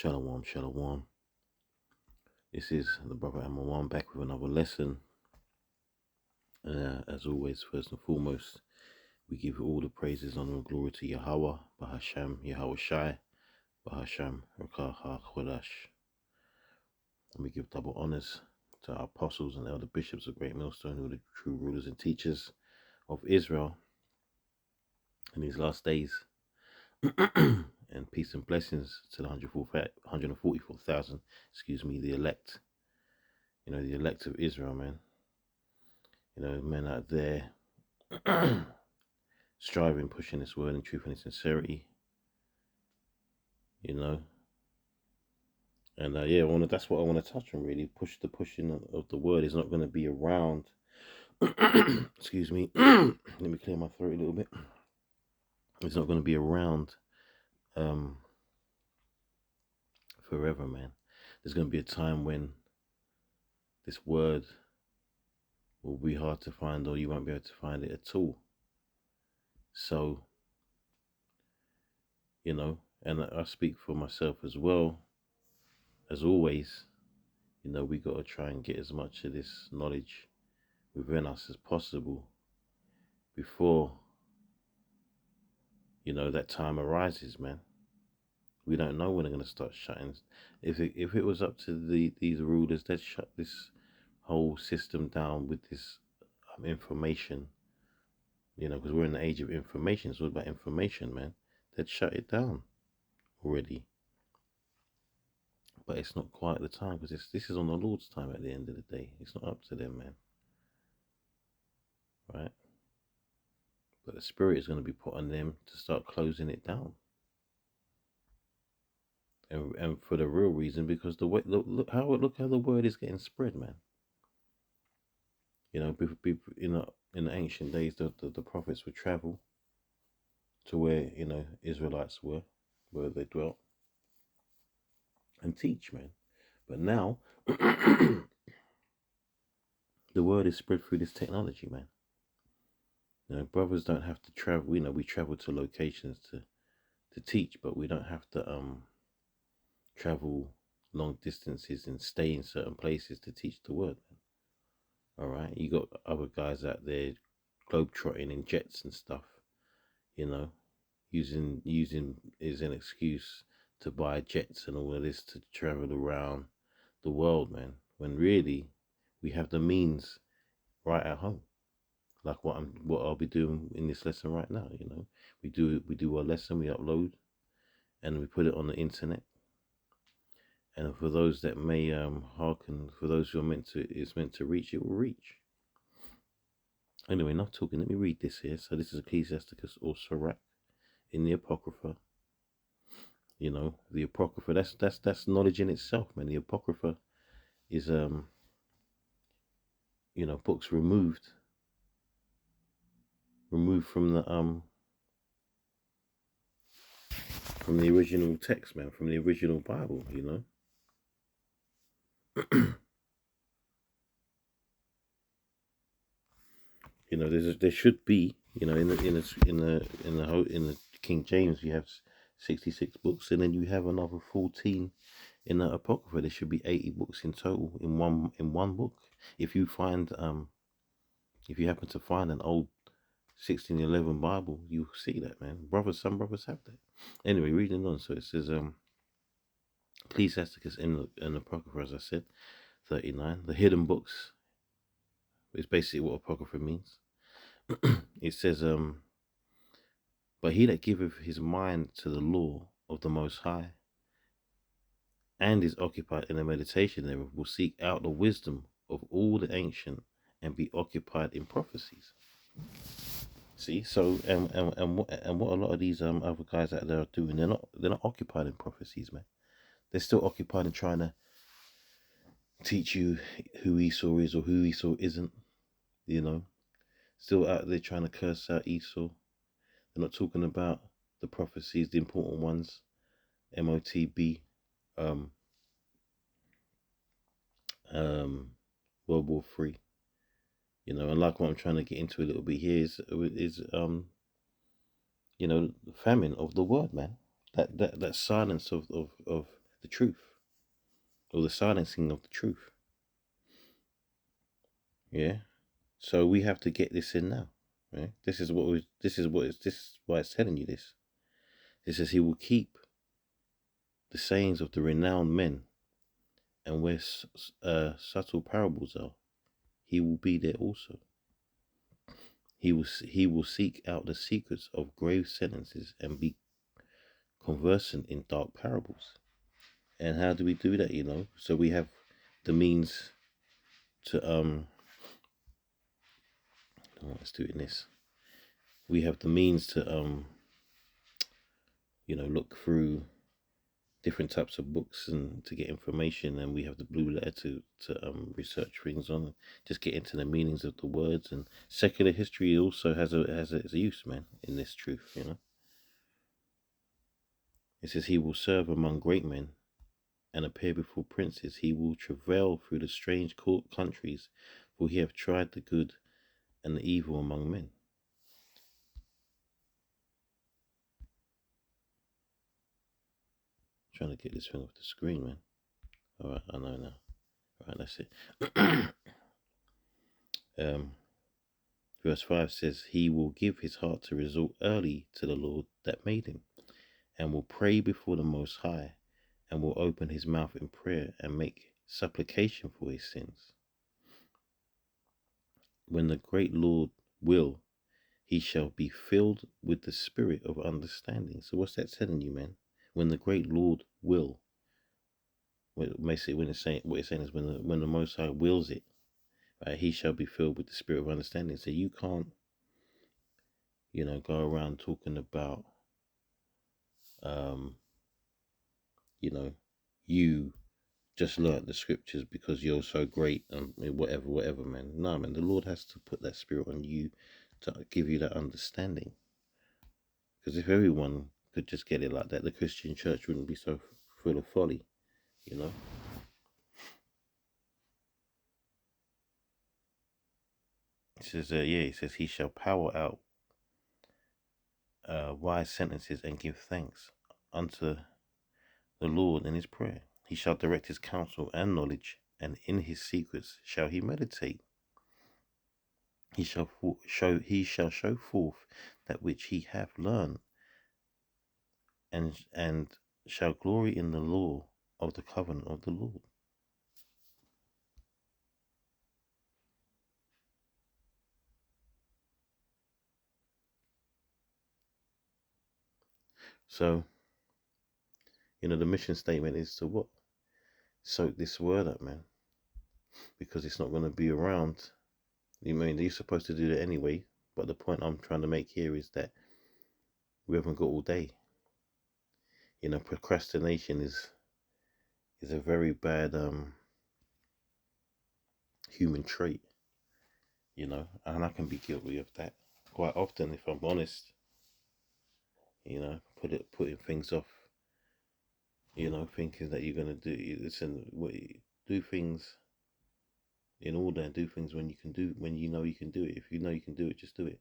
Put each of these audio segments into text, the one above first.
Shalom, shalom. This is the brother Amman back with another lesson. As always, first and foremost, we give all the praises, honor, and glory to Yahweh, Bahasham, Yahweh Shai, Bahasham, Rakah HaKodash. And we give double honors to our apostles and elder bishops of Great Millstone, who are the true rulers and teachers of Israel in these last days. And peace and blessings to the 144,000, the elect. The elect of Israel, man. Men out there striving, pushing this word in truth and in sincerity. And that's what I want to touch on, really. The pushing of the word is not going to be around. Excuse me. Let me clear my throat a little bit. It's not going to be around forever, man. There's going to be a time when this word will be hard to find, or you won't be able to find it at all. So, and I speak for myself as well. As always, we got to try and get as much of this knowledge within us as possible before, that time arises, man. We don't know when they're going to start shutting. If it was up to these rulers, they'd shut this whole system down with this information, because we're in the age of information. It's all about information, man. They'd shut it down already. But it's not quite the time, because this is on the Lord's time at the end of the day. It's not up to them, man. Right? But the Spirit is going to be put on them to start closing it down. And for the real reason, because look how the word is getting spread, man. In the ancient days, the prophets would travel to where, Israelites were, where they dwelt, and teach, man. But now, the word is spread through this technology, man. Brothers don't have to travel. We travel to locations to teach, but we don't have to travel long distances and stay in certain places to teach the word, man. All right, you got other guys out there globetrotting in jets and stuff, using is an excuse to buy jets and all of this to travel around the world, man. When really we have the means right at home, like what I'll be doing in this lesson right now. We do our lesson, we upload, and we put it on the internet. And for those that may hearken, for those who are it's meant to reach, it will reach. Anyway, enough talking. Let me read this here. So this is Ecclesiasticus or Sirach in the Apocrypha. The Apocrypha. That's knowledge in itself, man. The Apocrypha is books removed from the original text, man, from the original Bible. There should be, in the King James, you have 66 books, and then you have another 14 in the Apocrypha. There should be 80 books in total in one book. If you happen to find an old 1611 Bible, you see that, man. Some brothers have that. Anyway, reading on. So it says, Ecclesiasticus in the Apocrypha, as I said, 39. The hidden books is basically what Apocrypha means. It says, but he that giveth his mind to the law of the Most High, and is occupied in the meditation thereof, will seek out the wisdom of all the ancient, and be occupied in prophecies. See, so and what a lot of these other guys out there are doing, they're not occupied in prophecies, man. They're still occupied in trying to teach you who Esau is or who Esau isn't. Still out there trying to curse out Esau. They're not talking about the prophecies, the important ones, MOTB, World War III. And like what I'm trying to get into a little bit here is the famine of the word, man. That silence of the truth, or the silencing of the truth. Yeah. So we have to get this in now. Right? This is why it's telling you this. It says he will keep the sayings of the renowned men, and where subtle parables are, he will be there also. He will seek out the secrets of grave sentences and be conversant in dark parables. And how do we do that? So we have the means to let's do it in this. We have the means to look through different types of books and to get information, and we have the blue letter to research things on, just get into the meanings of the words. And secular history also has its use, man, in this truth. It says he will serve among great men and appear before princes. He will travail through the strange court countries, for he hath tried the good and the evil among men. Trying to get this thing off the screen, man. Alright, I know now. Alright, that's it. Verse 5 says, he will give his heart to resort early to the Lord that made him, and will pray before the Most High, and will open his mouth in prayer and make supplication for his sins. When the great Lord will, he shall be filled with the spirit of understanding. So what's that telling you, man? When the great Lord will, basically what it's saying is when the Most High wills it, right, he shall be filled with the spirit of understanding. So you can't, go around talking about, you just learnt the scriptures because you're so great and whatever, man. No, man, the Lord has to put that spirit on you to give you that understanding. Because if everyone could just get it like that, the Christian church wouldn't be so full of folly, you know. It says, he says he shall power out wise sentences and give thanks unto the Lord in his prayer. He shall direct his counsel and knowledge, and in his secrets shall he meditate. He shall show forth that which he hath learned, and shall glory in the law of the covenant of the Lord. So, the mission statement is to what? Soak this word up, man, because it's not going to be around. You're supposed to do that anyway, but the point I'm trying to make here is that we haven't got all day. Procrastination is a very bad human trait, and I can be guilty of that quite often, if I'm honest. Putting things off. Thinking that you're gonna do things in order, and do things when you know you can do it. If you know you can do it, just do it.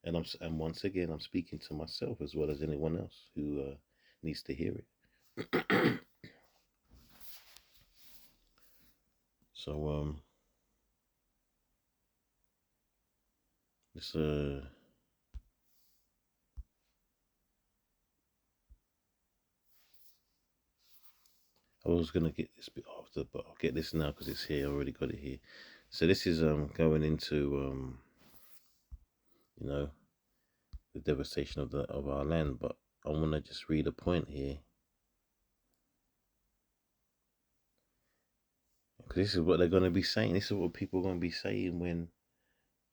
And once again, I'm speaking to myself as well as anyone else who needs to hear it. So this I was gonna get this bit after, but I'll get this now because it's here. I already got it here. So this is going into the devastation of our land, but I want to just read a point here, because this is what they're going to be saying. This is what people are going to be saying when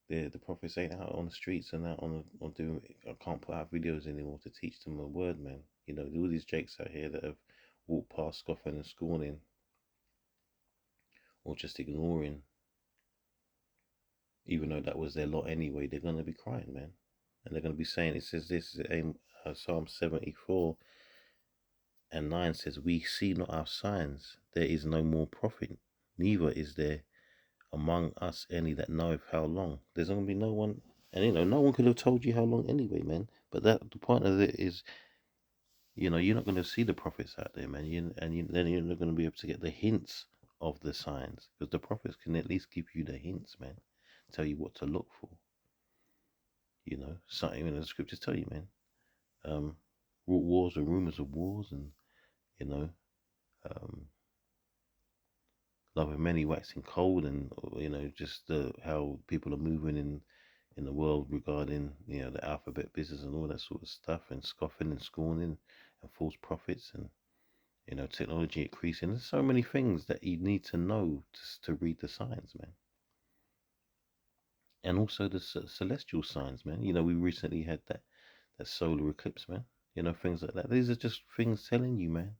the prophets ain't out on the streets and out on doing. I can't put out videos anymore to teach them a word, man. All these jakes out here that have walked past scoffing and scorning, or just ignoring, even though that was their lot anyway. They're going to be crying, man, and they're going to be saying, it says this, Psalm 74:9 says, we see not our signs, there is no more prophet, neither is there among us any that knoweth how long. There's going to be no one, and no one could have told you how long anyway, man. But the point of it is, You're not going to see the prophets out there, man. Then you're not going to be able to get the hints of the signs, because the prophets can at least give you the hints, man. Tell you what to look for. Something in the scriptures tell you, man. Um, wars and rumors of wars, and you know, um, love of many waxing cold, and just how people are moving in the world regarding the alphabet business and all that sort of stuff, and scoffing and scorning and false prophets, and technology increasing. There's so many things that you need to know to read the signs, man. And also the celestial signs, man. We recently had that solar eclipse, man. Things like that. These are just things telling you, man,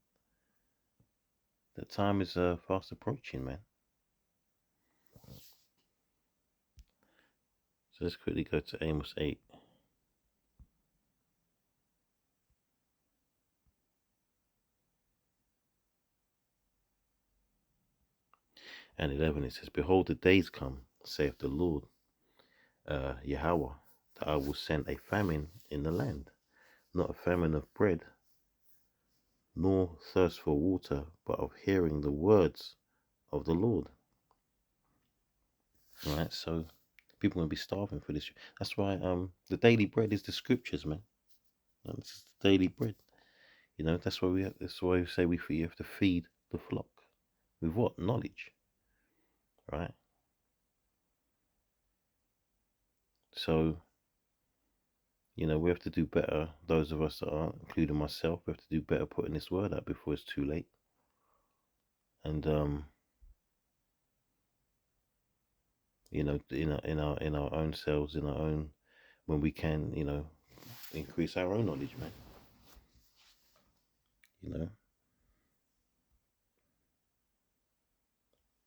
that time is fast approaching, man. So let's quickly go to Amos 8. And 11, it says, "Behold, the days come, saith the Lord, Yahweh, that I will send a famine in the land, not a famine of bread, nor thirst for water, but of hearing the words of the Lord." All right, so people are going to be starving for this. That's why the daily bread is the scriptures, man. This is the daily bread. That's why we say you have to feed the flock with what? Knowledge, right? So, we have to do better. Those of us that aren't, including myself, we have to do better putting this word out before it's too late. And in our own selves, in our own, when we can, increase our own knowledge, man.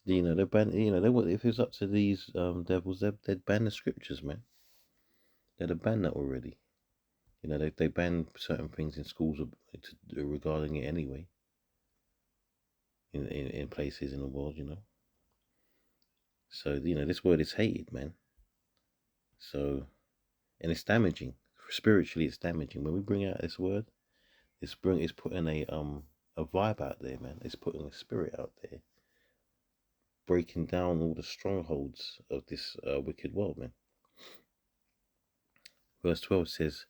You know, they ban. If it's up to these devils, they'd ban the scriptures, man. They'd have banned that already. They ban certain things in schools regarding it anyway. In places in the world, So this word is hated, man. So, and it's damaging. Spiritually, it's damaging. When we bring out this word, it's putting a vibe out there, man. It's putting a spirit out there, breaking down all the strongholds of this wicked world, man. Verse 12 says,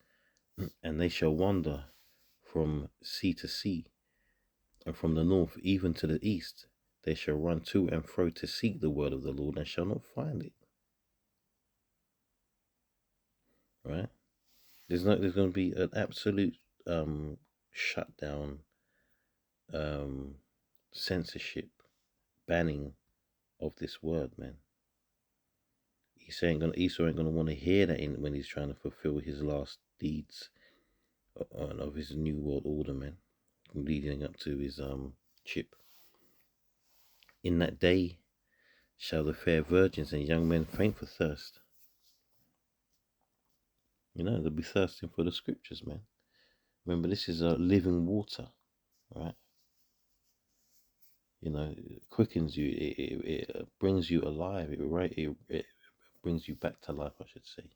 "And they shall wander from sea to sea, and from the north even to the east. They shall run to and fro to seek the word of the Lord, and shall not find it." Right? There's going to be an absolute shutdown, um, censorship, banning of this word, man. Esau ain't gonna want to hear that when he's trying to fulfill his last deeds of his new world order, man, leading up to his chip. "In that day shall the fair virgins and young men faint for thirst." They'll be thirsting for the scriptures, man. Remember, this is living water, right? It quickens you. It brings you alive. It brings you back to life, I should say.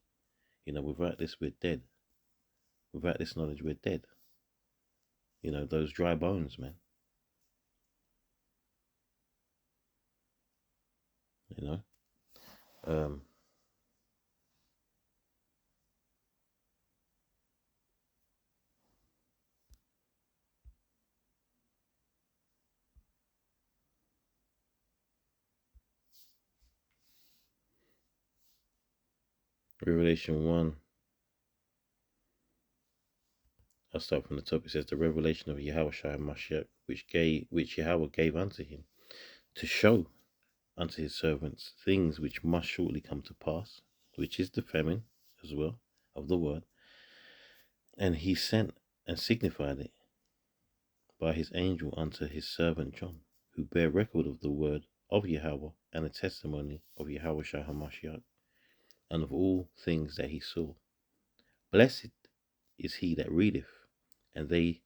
Without this, we're dead. Without this knowledge, we're dead. Those dry bones, man. You know. Um, Revelation 1. I'll start from the top. It says, "The revelation of Yahweh Mashiach, which Yahweh gave unto him, to show unto his servants things which must shortly come to pass, which is the famine as well of the word. And he sent and signified it by his angel unto his servant John, who bear record of the word of Yahweh and the testimony of Yahweh Mashiach, and of all things that he saw. Blessed is he that readeth, and they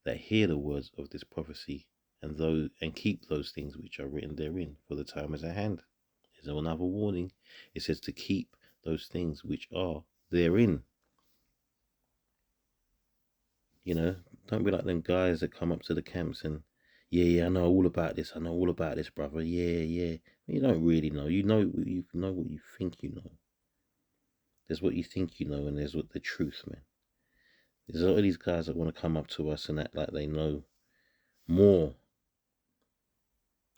that hear the words of this prophecy, and keep those things which are written therein, for the time is at hand." There's another warning. It says to keep those things which are therein. Don't be like them guys that come up to the camps and, yeah, I know all about this. I know all about this, brother. Yeah. You don't really know. You know what you think you know. There's what you think you know, and there's what the truth, man. There's a lot of these guys that want to come up to us and act like they know more.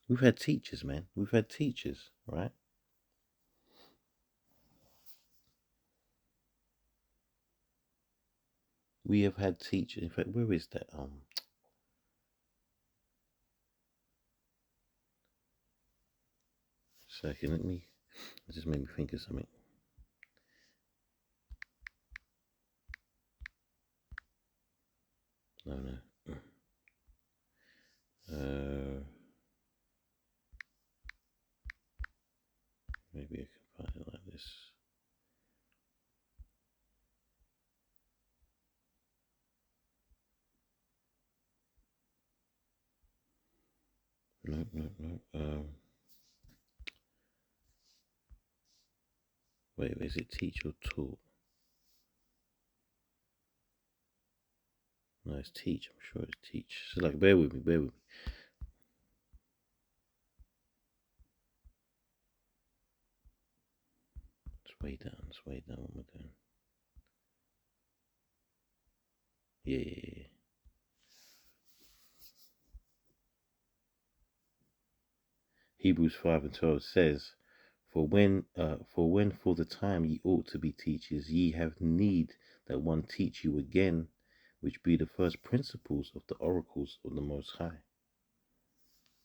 We've had teachers, man. We've had teachers, right? We have had teachers. In fact, where is that? Second, let me. It just made me think of something. No. Maybe I can find it like this. No. Wait, is it teach or taught? No, it's teach. I'm sure it's teach. So, like, bear with me. It's way down. What am I doing? Yeah. Hebrews 5:12 says, For the time ye ought to be teachers, ye have need that one teach you again, which be the first principles of the oracles of the Most High.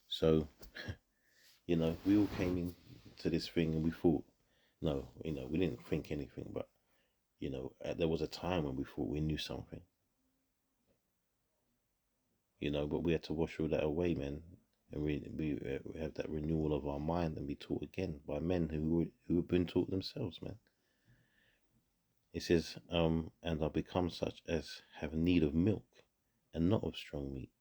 So, we all came into this thing and we thought, no, we didn't think anything, but, there was a time when we thought we knew something, but we had to wash all that away, man. And we have that renewal of our mind and be taught again by men who have been taught themselves, man. It says, and are become such as have need of milk and not of strong meat.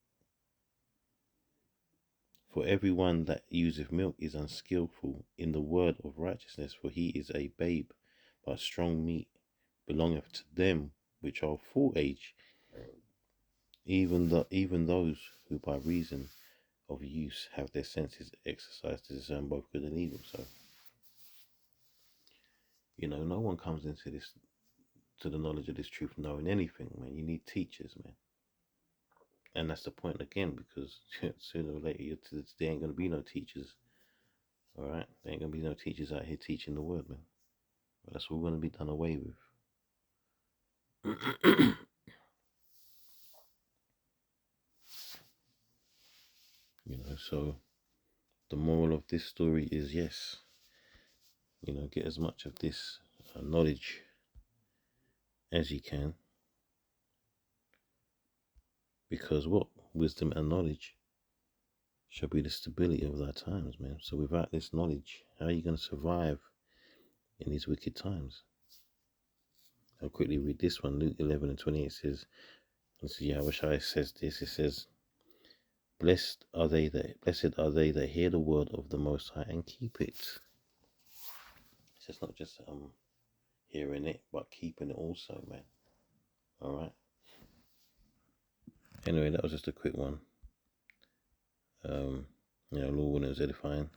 For everyone that useth milk is unskillful in the word of righteousness, for he is a babe. But strong meat belongeth to them which are full age, even those who by reason of use have their senses exercised to discern both good and evil. So, no one comes into this to the knowledge of this truth knowing anything, man. You need teachers, man. And that's the point again, because sooner or later there ain't gonna be no teachers. All right, there ain't gonna be no teachers out here teaching the word, man. But that's all gonna be done away with. So the moral of this story is yes. Get as much of this knowledge as you can, because what wisdom and knowledge shall be the stability of thy times, man. So without this knowledge, how are you going to survive in these wicked times? I'll quickly read this one. Luke 11:28 says, Yahushua says this. It says, blessed are they that hear the word of the Most High and keep it. So it's not just hearing it, but keeping it also, man. All right. Anyway, that was just a quick one. Lord willing, it was edifying.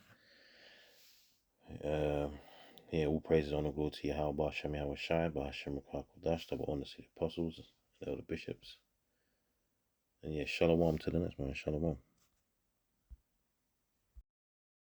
All praises, honor, glory to Yahweh, Ba'ashem Yahweh Shai, Ba'ashem Rakah Kodash, double honor to the apostles, the elder bishops. And shalom to the next man, shalom.